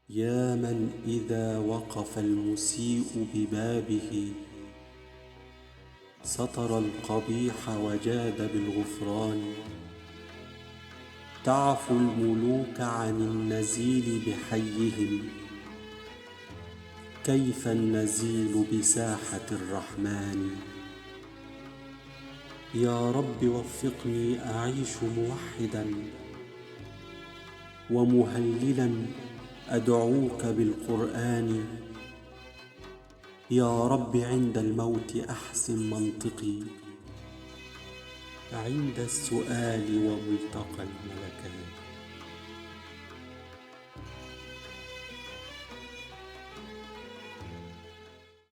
يا من إذا وقف المسيء ببابه ستر القبيح وجاد بالغفران. تعفو الملوك عن النزيل بحيهم، كيف النزيل بساحة الرحمن؟ يا رب وفقني أعيش موحدا ومهللا أدعوك بالقرآن. يا رب عند الموت أحسن منطقي، عند السؤال وملتقى الملكان.